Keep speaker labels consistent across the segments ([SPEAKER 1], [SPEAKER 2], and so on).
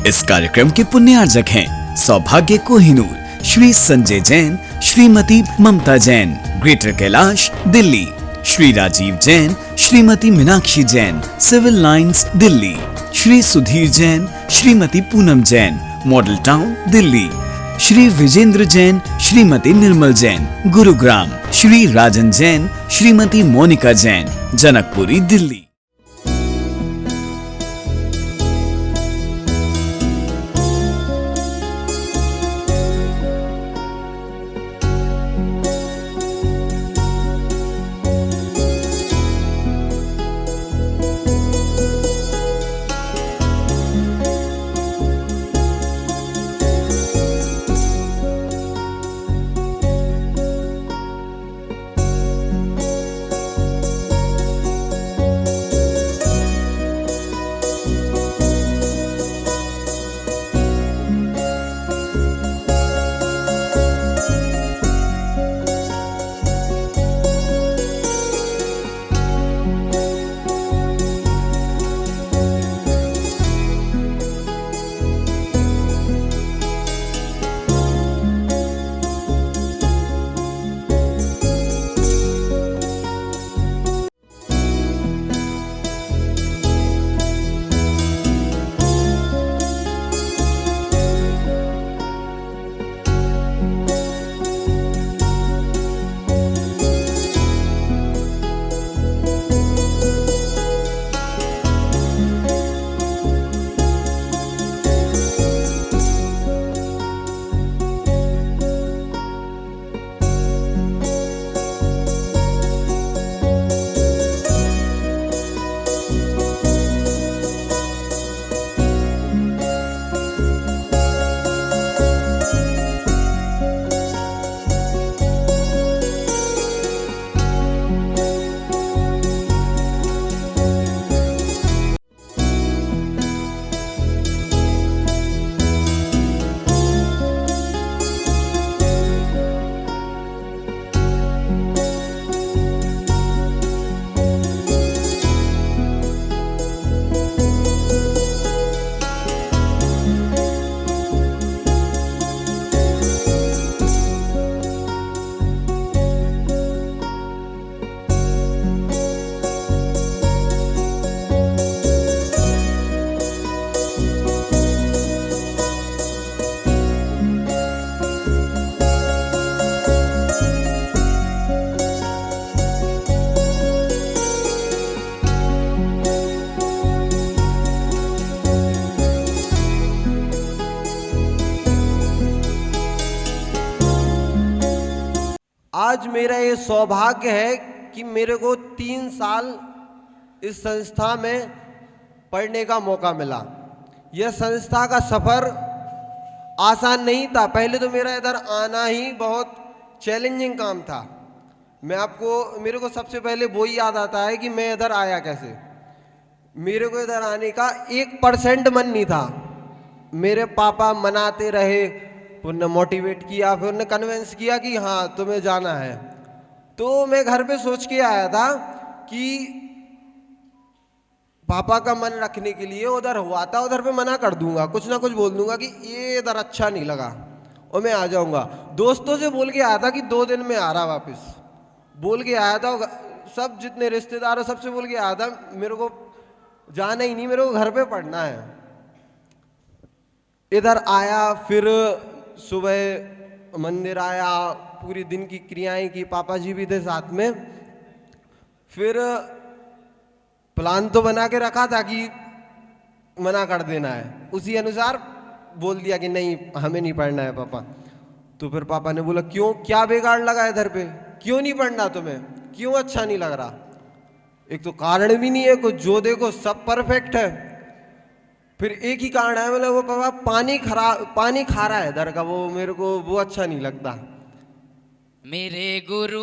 [SPEAKER 1] इस कार्यक्रम के पुण्यार्जक हैं सौभाग्य Kohinoor, Shri Sanjay Jain, Shrimati Mamta Jain, Greater Kailash Delhi, Shri Rajiv Jain, Shrimati Meenakshi Jain, Civil Lines Delhi, Shri Sudhir Jain, Shrimati Poonam Jain, Model Town Delhi, Shri Vijendra Jain, Shrimati Nirmal Jain, Gurugram, Shri Rajan Jain, Shrimati Monika Jain, Janakpuri Delhi.
[SPEAKER 2] आज मेरा ये सौभाग्य है कि मेरे को 3 साल इस संस्था में पढ़ने का मौका मिला। यह संस्था का सफ़र आसान नहीं था। पहले तो मेरा इधर आना ही बहुत चैलेंजिंग काम था। मेरे को सबसे पहले वो ही याद आता है कि मैं इधर आया कैसे। मेरे को इधर आने का 1% मन नहीं था। मेरे पापा मनाते रहे, फिर उन्होंने मोटिवेट किया, फिर उन्होंने कन्विंस किया कि हाँ तुम्हें जाना है। तो मैं घर पे सोच के आया था कि पापा का मन रखने के लिए उधर हुआ था, उधर पे मना कर दूंगा, कुछ ना कुछ बोल दूंगा कि ये इधर अच्छा नहीं लगा और मैं आ जाऊंगा। दोस्तों से बोल के आया था कि 2 दिन में आ रहा वापस, बोल के आया था। सब जितने रिश्तेदार सबसे बोल के आया था मेरे को जाना ही नहीं, मेरे को घर पे पढ़ना है। इधर आया, फिर सुबह मंदिर आया, पूरी दिन की क्रियाएं की, पापा जी भी थे साथ में। फिर प्लान तो बना के रखा था कि मना कर देना है, उसी अनुसार बोल दिया कि नहीं हमें नहीं पढ़ना है पापा। तो फिर पापा ने बोला क्यों, क्या बिगाड़ लगा इधर पे, क्यों नहीं पढ़ना तुम्हें, क्यों अच्छा नहीं लग रहा। एक तो कारण भी नहीं है कुछ, जो देखो सब परफेक्ट है। फिर एक ही कारण है, मतलब वो पापा पानी खा रहा है इधर का, वो मेरे को वो अच्छा नहीं लगता।
[SPEAKER 3] मेरे गुरु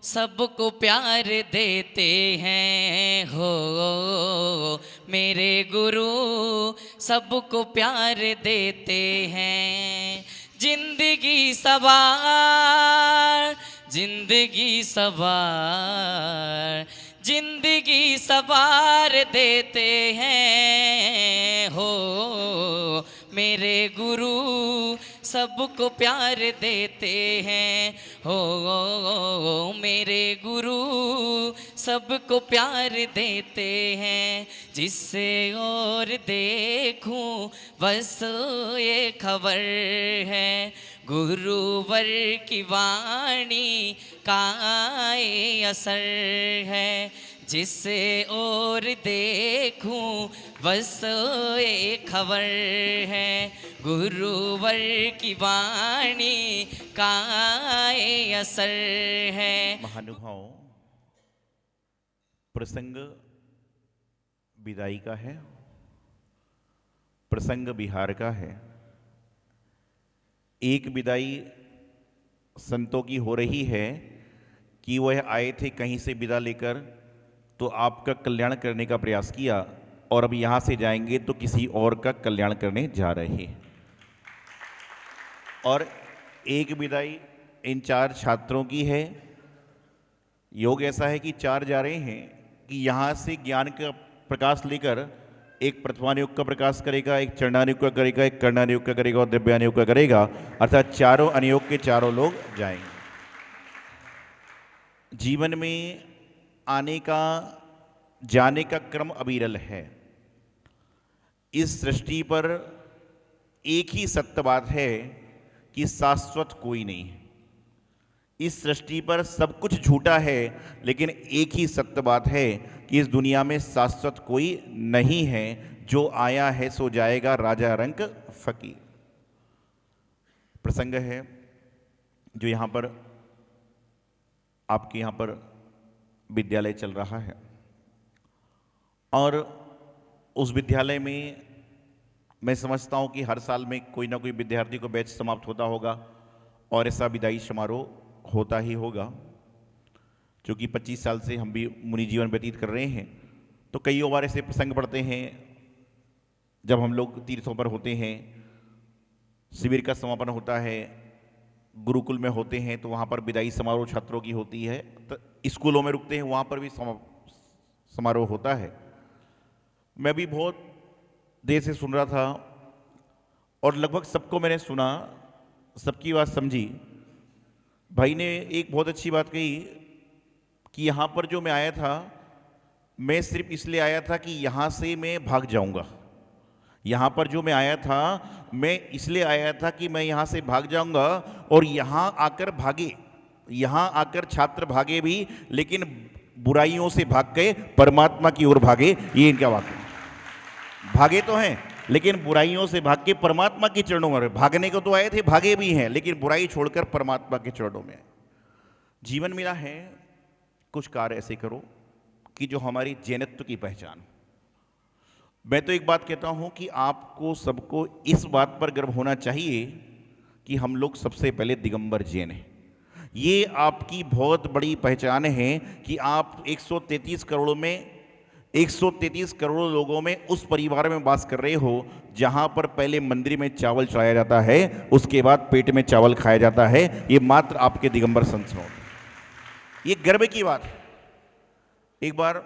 [SPEAKER 3] सबको प्यार देते हैं हो, मेरे गुरु सबको प्यार देते हैं। जिंदगी सवार, जिंदगी सवार, जिंदगी सवार देते हैं हो मेरे गुरु सबको प्यार देते हैं हो मेरे गुरु सबको प्यार देते हैं जिससे और देखूं बस ये खबर है गुरुवर की वाणी का ये असर है जिससे और देखूं बस ये खबर है गुरुवर की वाणी का ये असर है।
[SPEAKER 4] महानुभाव, प्रसंग विदाई का है, प्रसंग बिहार का है। एक विदाई संतों की हो रही है कि वह आए थे कहीं से विदा लेकर तो आपका कल्याण करने का प्रयास किया और अब यहाँ से जाएंगे तो किसी और का कल्याण करने जा रहे हैं। और एक विदाई इन 4 छात्रों की है। योग ऐसा है कि 4 जा रहे हैं कि यहाँ से ज्ञान का प्रकाश लेकर एक प्रथमानुयोग का प्रकाश करेगा, एक चरणानुयोग का करेगा, एक कर्णानुयोग का करेगा और द्रव्यानुयोग का करेगा, अर्थात चारों अनुयोग के चारों लोग जाएंगे। जीवन में आने का जाने का क्रम अविरल है। इस सृष्टि पर एक ही सत्य बात है कि शाश्वत कोई नहीं है। इस सृष्टि पर सब कुछ झूठा है, लेकिन एक ही सत्य बात है कि इस दुनिया में शाश्वत कोई नहीं है। जो आया है सो जाएगा, राजा रंक फकीर। प्रसंग है जो यहाँ पर आपके यहाँ पर विद्यालय चल रहा है और उस विद्यालय में मैं समझता हूँ कि हर साल में कोई ना कोई विद्यार्थी को बैच समाप्त होता होगा और ऐसा विदाई समारोह होता ही होगा। क्योंकि 25 साल से हम भी मुनि जीवन व्यतीत कर रहे हैं तो कई बार ऐसे प्रसंग पड़ते हैं जब हम लोग तीर्थों पर होते हैं, शिविर का समापन होता है, गुरुकुल में होते हैं तो वहाँ पर विदाई समारोह छात्रों की होती है, तो स्कूलों में रुकते हैं वहाँ पर भी समारोह होता है। मैं भी बहुत देर से सुन रहा था और लगभग सबको मैंने सुना, सबकी बात समझी। भाई ने एक बहुत अच्छी बात कही कि यहाँ पर जो मैं आया था, मैं सिर्फ इसलिए आया था कि यहाँ से मैं भाग जाऊँगा। यहाँ पर जो मैं आया था, मैं इसलिए आया था कि मैं यहाँ से भाग जाऊँगा और यहाँ आकर भागे, यहाँ आकर छात्र भागे भी, लेकिन बुराइयों से भाग के परमात्मा की ओर भागे। ये इनका बात है। भागे तो हैं लेकिन बुराइयों से भाग के परमात्मा के चरणों में। भागने को तो आए थे, भागे भी हैं, लेकिन बुराई छोड़कर परमात्मा के चरणों में। जीवन मिला है, कुछ कार्य ऐसे करो कि जो हमारी जैनत्व की पहचान। मैं तो एक बात कहता हूं कि आपको सबको इस बात पर गर्व होना चाहिए कि हम लोग सबसे पहले दिगंबर जैन हैं। ये आपकी बहुत बड़ी पहचान है कि आप 133 करोड़ में 133 करोड़ लोगों में उस परिवार में वास कर रहे हो जहां पर पहले मंदिर में चावल चढ़ाया जाता है, उसके बाद पेट में चावल खाया जाता है। ये मात्र आपके दिगंबर संस्थान, ये गर्व की बात है। एक बार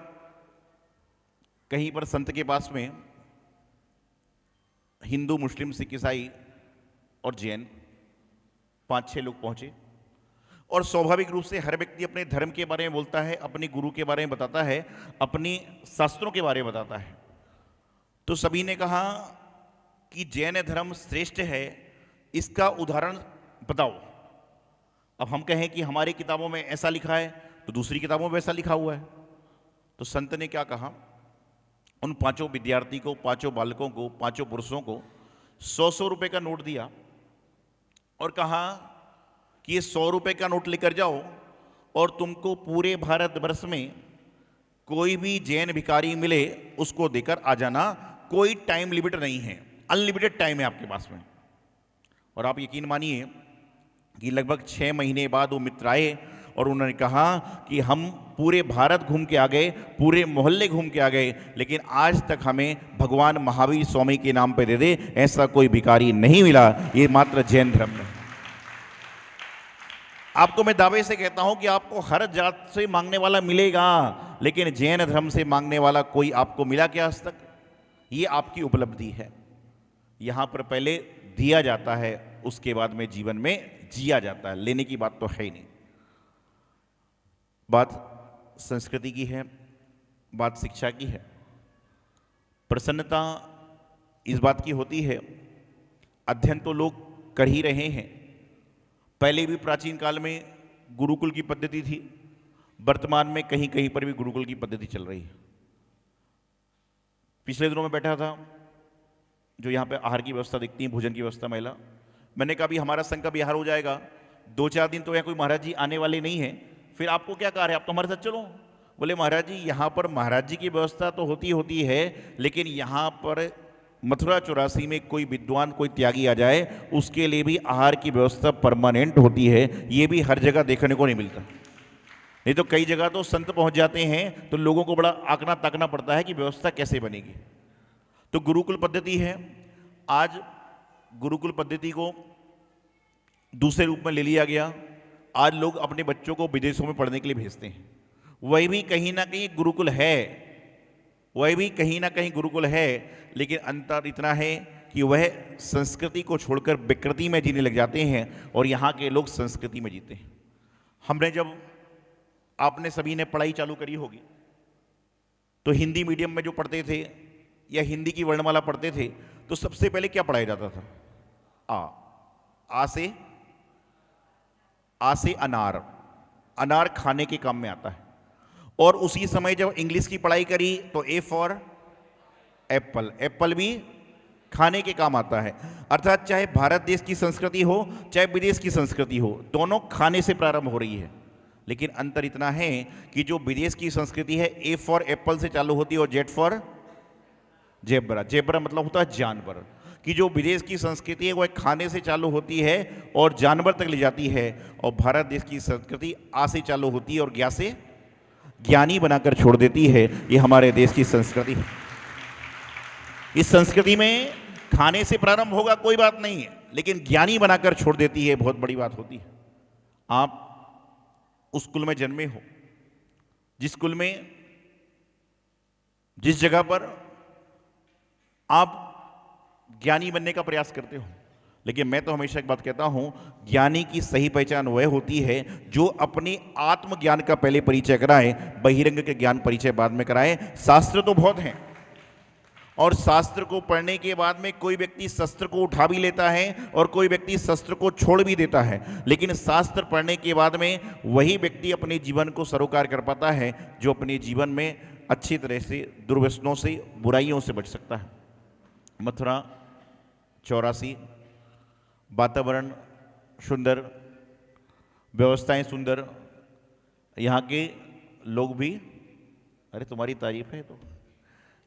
[SPEAKER 4] कहीं पर संत के पास में हिंदू, मुस्लिम, सिख, ईसाई और जैन 5-6 लोग पहुंचे और स्वाभाविक रूप से हर व्यक्ति अपने धर्म के बारे में बोलता है, अपने गुरु के बारे में बताता है, अपनी शास्त्रों के बारे में बताता है। तो सभी ने कहा कि जैन धर्म श्रेष्ठ है, इसका उदाहरण बताओ। अब हम कहें कि हमारी किताबों में ऐसा लिखा है तो दूसरी किताबों में ऐसा लिखा हुआ है। तो संत ने क्या कहा, उन 5 विद्यार्थी को, 5 बालकों को, 5 पुरुषों को 100-100 रुपए का नोट दिया और कहा कि ये 100 रुपए का नोट लेकर जाओ और तुमको पूरे भारतवर्ष में कोई भी जैन भिखारी मिले उसको देकर आ जाना। कोई टाइम लिमिट नहीं है, अनलिमिटेड टाइम है आपके पास में। और आप यकीन मानिए कि लगभग 6 महीने बाद वो मित्र आए और उन्होंने कहा कि हम पूरे भारत घूम के आ गए, पूरे मोहल्ले घूम के आ गए, लेकिन आज तक हमें भगवान महावीर स्वामी के नाम पे दे दे, ऐसा कोई भिखारी नहीं मिला। ये मात्र जैन धर्म में। आपको मैं दावे से कहता हूं कि आपको हर जात से मांगने वाला मिलेगा, लेकिन जैन धर्म से मांगने वाला कोई आपको मिला क्या आज तक? ये आपकी उपलब्धि है। यहां पर पहले दिया जाता है, उसके बाद में जीवन में जिया जाता है। लेने की बात तो है ही नहीं। बात संस्कृति की है, बात शिक्षा की है। प्रसन्नता इस बात की होती है, अध्ययन तो लोग कर ही रहे हैं। पहले भी प्राचीन काल में गुरुकुल की पद्धति थी, वर्तमान में कहीं कहीं पर भी गुरुकुल की पद्धति चल रही है। पिछले दिनों में बैठा था, जो यहाँ पे आहार की व्यवस्था दिखती है, भोजन की व्यवस्था महिला, मैंने कहा भी हमारा संघ का बिहार हो जाएगा, 2-4 दिन तो यहाँ कोई महाराज जी आने वाले नहीं है, फिर आपको क्या कार्य है, आप तो हमारे साथ चलो। बोले महाराज जी यहाँ पर महाराज जी की व्यवस्था तो होती है, लेकिन यहाँ पर मथुरा 84 में कोई विद्वान, कोई त्यागी आ जाए, उसके लिए भी आहार की व्यवस्था परमानेंट होती है। ये भी हर जगह देखने को नहीं मिलता। नहीं तो कई जगह तो संत पहुंच जाते हैं तो लोगों को बड़ा आंकना ताकना पड़ता है कि व्यवस्था कैसे बनेगी। तो गुरुकुल पद्धति है। आज गुरुकुल पद्धति को दूसरे रूप में ले लिया गया। आज लोग अपने बच्चों को विदेशों में पढ़ने के लिए भेजते हैं। वही भी कहीं ना कहीं गुरुकुल है, लेकिन अंतर इतना है कि वह संस्कृति को छोड़कर विकृति में जीने लग जाते हैं और यहाँ के लोग संस्कृति में जीते हैं। हमने जब, आपने सभी ने पढ़ाई चालू करी होगी, तो हिंदी मीडियम में जो पढ़ते थे या हिंदी की वर्णमाला पढ़ते थे, तो सबसे पहले क्या पढ़ाया जाता था? आ से अनार। अनार खाने के काम में आता है। और उसी समय जब इंग्लिश की पढ़ाई करी तो ए फॉर एप्पल। एप्पल भी खाने के काम आता है। अर्थात चाहे भारत देश की संस्कृति हो, चाहे विदेश की संस्कृति हो, दोनों खाने से प्रारंभ हो रही है। लेकिन अंतर इतना है कि जो विदेश की संस्कृति है, ए फॉर एप्पल से चालू होती है और जेड फॉर जेब्रा। जेब्रा मतलब होता है जानवर। कि जो विदेश की संस्कृति है वह खाने से चालू होती है और जानवर तक ले जाती है, और भारत देश की संस्कृति आ से चालू होती है और ज्ञा से ज्ञानी बनाकर छोड़ देती है। ये हमारे देश की संस्कृति है। इस संस्कृति में खाने से प्रारंभ होगा कोई बात नहीं है, लेकिन ज्ञानी बनाकर छोड़ देती है, बहुत बड़ी बात होती है। आप उस स्कूल में जन्मे हो, जिस स्कूल में, जिस जगह पर आप ज्ञानी बनने का प्रयास करते हो, लेकिन मैं तो हमेशा एक बात कहता हूं, ज्ञानी की सही पहचान वह होती है जो अपने आत्मज्ञान का पहले परिचय कराए, बहिरंग के ज्ञान परिचय बाद में कराए। शास्त्र तो बहुत हैं, और शास्त्र को पढ़ने के बाद में कोई व्यक्ति शस्त्र को उठा भी लेता है और कोई व्यक्ति शस्त्र को छोड़ भी देता है, लेकिन शास्त्र पढ़ने के बाद में वही व्यक्ति अपने जीवन को सरोकार कर पाता है जो अपने जीवन में अच्छी तरह से दुर्व्यसनों से, बुराइयों से बच सकता है। मथुरा 84, वातावरण सुंदर, व्यवस्थाएं सुंदर, यहाँ के लोग भी, अरे तुम्हारी तारीफ है तो,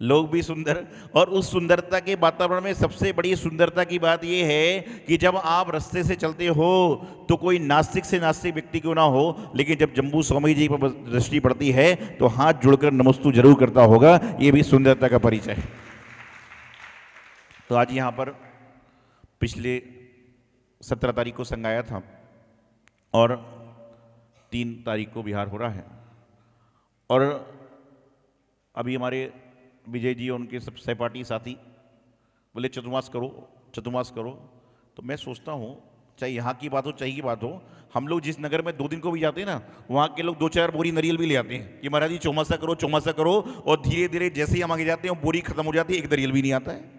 [SPEAKER 4] लोग भी सुंदर। और उस सुंदरता के वातावरण में सबसे बड़ी सुंदरता की बात यह है कि जब आप रास्ते से चलते हो तो कोई नास्तिक से नास्तिक व्यक्ति क्यों ना हो, लेकिन जब जम्बू स्वामी जी पर दृष्टि पड़ती है तो हाथ जुड़कर नमस्तु जरूर करता होगा। ये भी सुंदरता का परिचय है। तो आज यहाँ पर पिछले 17 तारीख को संघ आया था और 3 तारीख को बिहार हो रहा है, और अभी हमारे विजय जी और उनके सब सहपाठी साथी बोले चतुर्मास करो। तो मैं सोचता हूँ, चाहे यहाँ की बात हो चाहे की बात हो, हम लोग जिस नगर में 2 दिन को भी जाते हैं ना, वहाँ के लोग 2-4 बोरी नारियल भी ले आते हैं कि महाराज जी चौमासा करो, और धीरे धीरे जैसे ही हम आगे जाते हैं बोरी खत्म हो जाती है, एक नारियल भी नहीं आता है।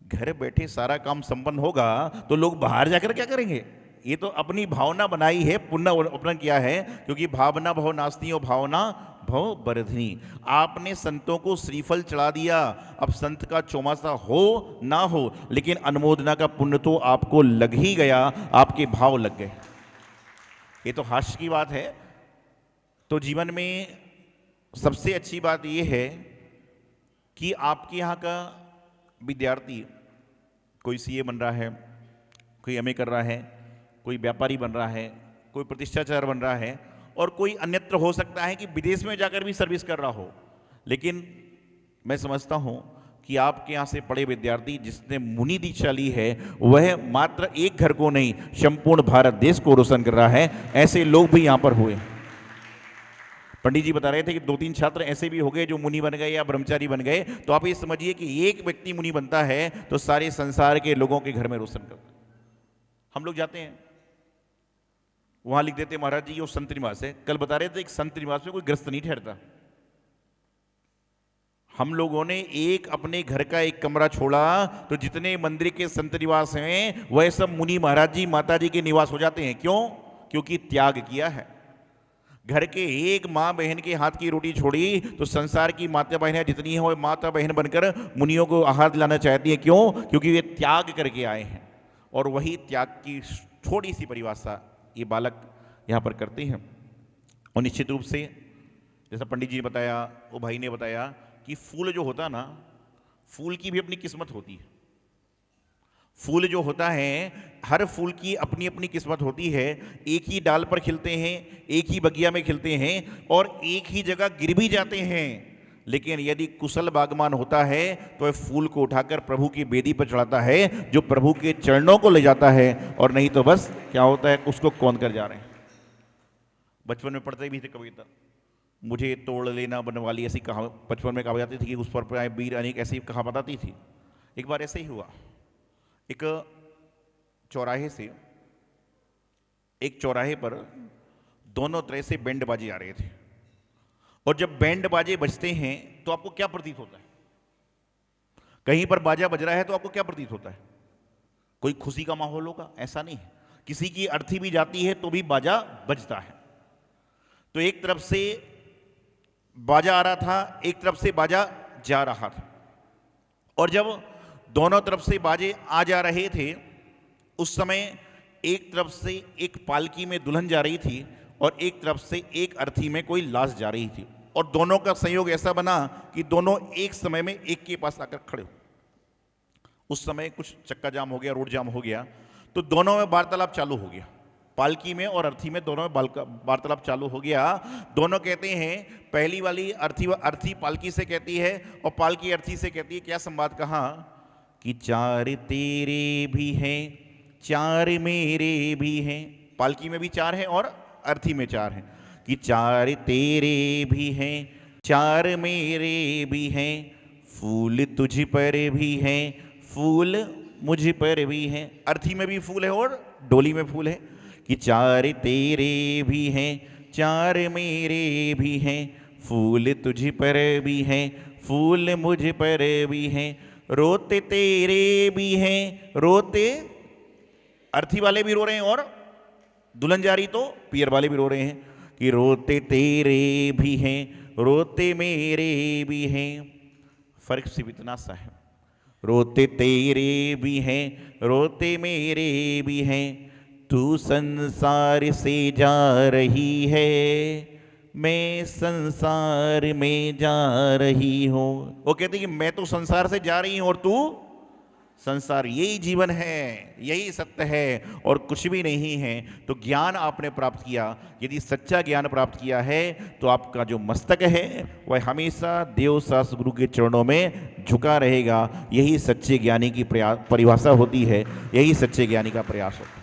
[SPEAKER 4] घर बैठे सारा काम संपन्न होगा तो लोग बाहर जाकर क्या करेंगे? ये तो अपनी भावना बनाई है, पुण्य अर्पण किया है, क्योंकि भावना भव नास्ती और भावना भव बरधनी। आपने संतों को श्रीफल चढ़ा दिया, अब संत का चौमासा हो ना हो, लेकिन अनुमोदना का पुण्य तो आपको लग ही गया, आपके भाव लग गए। ये तो हास्य की बात है। तो जीवन में सबसे अच्छी बात यह है कि आपके यहाँ का विद्यार्थी, कोई सीए बन रहा है, कोई एमए कर रहा है, कोई व्यापारी बन रहा है, कोई प्रतिष्ठाचार बन रहा है, और कोई अन्यत्र हो सकता है कि विदेश में जाकर भी सर्विस कर रहा हो। लेकिन मैं समझता हूँ कि आपके यहाँ से पढ़े विद्यार्थी जिसने मुनि दीक्षा ली है वह मात्र एक घर को नहीं संपूर्ण भारत देश को रोशन कर रहा है। ऐसे लोग भी यहाँ पर हुए। पंडित जी बता रहे थे कि 2-3 छात्र ऐसे भी हो गए जो मुनि बन गए या ब्रह्मचारी बन गए। तो आप ये समझिए कि एक व्यक्ति मुनि बनता है तो सारे संसार के लोगों के घर में रोशन करता है। हम लोग जाते हैं वहां लिख देते महाराज जी वो संत निवास है। कल बता रहे थे एक संत निवास में कोई ग्रस्त नहीं ठहरता। हम लोगों ने एक अपने घर का एक कमरा छोड़ा तो जितने मंदिर के संत निवास हैं वह सब मुनि महाराज जी माता जी के निवास हो जाते हैं। क्यों? क्योंकि त्याग किया है। घर के एक माँ बहन के हाथ की रोटी छोड़ी तो संसार की माता बहनें जितनी हैं वो माता बहन बनकर मुनियों को आहार दिलाना चाहती हैं। क्यों? क्योंकि वे त्याग करके आए हैं। और वही त्याग की छोटी सी परिभाषा ये बालक यहाँ पर करते हैं। और निश्चित रूप से जैसा पंडित जी ने बताया, वो भाई ने बताया कि फूल जो होता ना, फूल की भी अपनी किस्मत होती है। फूल जो होता है हर फूल की अपनी अपनी किस्मत होती है। एक ही डाल पर खिलते हैं, एक ही बगिया में खिलते हैं और एक ही जगह गिर भी जाते हैं। लेकिन यदि कुशल बागवान होता है तो वह फूल को उठाकर प्रभु की बेदी पर चढ़ाता है, जो प्रभु के चरणों को ले जाता है। और नहीं तो बस क्या होता है, उसको कौन कर जा रहे हैं। बचपन में पढ़ते भी थे कविता, मुझे तोड़ लेना बनवाली, ऐसी कहा बचपन में कहा जाती थी कि उस पर आए वीर अनेक, ऐसी कहा बताती थी। एक बार ऐसे ही हुआ, एक चौराहे से एक चौराहे पर दोनों तरह से बैंड बाजे आ रहे थे। और जब बैंड बाजे बजते हैं तो आपको क्या प्रतीत होता है? कहीं पर बाजा बज रहा है तो आपको क्या प्रतीत होता है? कोई खुशी का माहौल होगा? ऐसा नहीं है। किसी की अर्थी भी जाती है तो भी बाजा बजता है। तो एक तरफ से बाजा आ रहा था, एक तरफ से बाजा जा रहा था। और जब दोनों तरफ से बाजे आ जा रहे थे उस समय एक तरफ से एक पालकी में दुल्हन जा रही थी और एक तरफ से एक अर्थी में कोई लाश जा रही थी। और दोनों का संयोग ऐसा बना कि दोनों एक समय में एक के पास आकर खड़े हो। उस समय कुछ चक्का जाम हो गया, रोड जाम हो गया, तो दोनों में वार्तालाप चालू हो गया। पालकी में और अर्थी में दोनों में वार्तालाप चालू हो गया। दोनों कहते हैं, पहली वाली अर्थी पालकी से कहती है और पालकी अर्थी से कहती है, क्या संवाद कहा कि 4 तेरे भी हैं 4 मेरे भी हैं। पालकी में भी 4 हैं और अर्थी में 4 हैं कि 4 तेरे भी हैं 4 मेरे भी हैं, फूल तुझ पर भी हैं फूल मुझ पर भी हैं। अर्थी में भी फूल है और डोली में फूल है कि 4 तेरे भी हैं 4 मेरे भी हैं, फूल तुझ पर भी हैं फूल मुझ पर भी हैं, रोते तेरे भी हैं रोते। अर्थी वाले भी रो रहे हैं और दुल्हन जा रही तो पियर वाले भी रो रहे हैं कि रोते तेरे भी हैं रोते मेरे भी हैं। फर्क सिर्फ इतना सा है, रोते तेरे भी हैं रोते मेरे भी हैं, तू संसार से जा रही है मैं संसार में जा रही हूँ। वो कहते कि मैं तो संसार से जा रही हूँ और तू संसार। यही जीवन है, यही सत्य है और कुछ भी नहीं है। तो ज्ञान आपने प्राप्त किया, यदि सच्चा ज्ञान प्राप्त किया है तो आपका जो मस्तक है वह हमेशा देव शास्त्र गुरु के चरणों में झुका रहेगा। यही सच्चे ज्ञानी की परिभाषा होती है, यही सच्चे ज्ञानी का प्रयास होता है।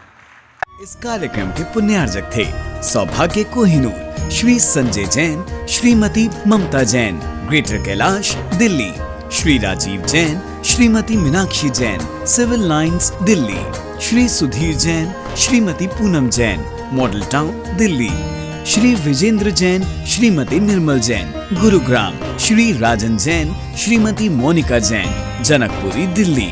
[SPEAKER 1] इस कार्यक्रम के पुण्यार्जक थे सौभाग्य Kohinoor, Shri Sanjay Jain, Shrimati Mamta Jain, Greater Kailash Delhi, Shri Rajiv Jain, Shrimati Meenakshi Jain, Civil Lines Delhi, Shri Sudhir Jain, Shrimati Poonam Jain, Model Town Delhi, Shri Vijendra Jain, Shrimati Nirmal Jain, Gurugram, Shri Rajan Jain, Shrimati Monika Jain, Janakpuri Delhi.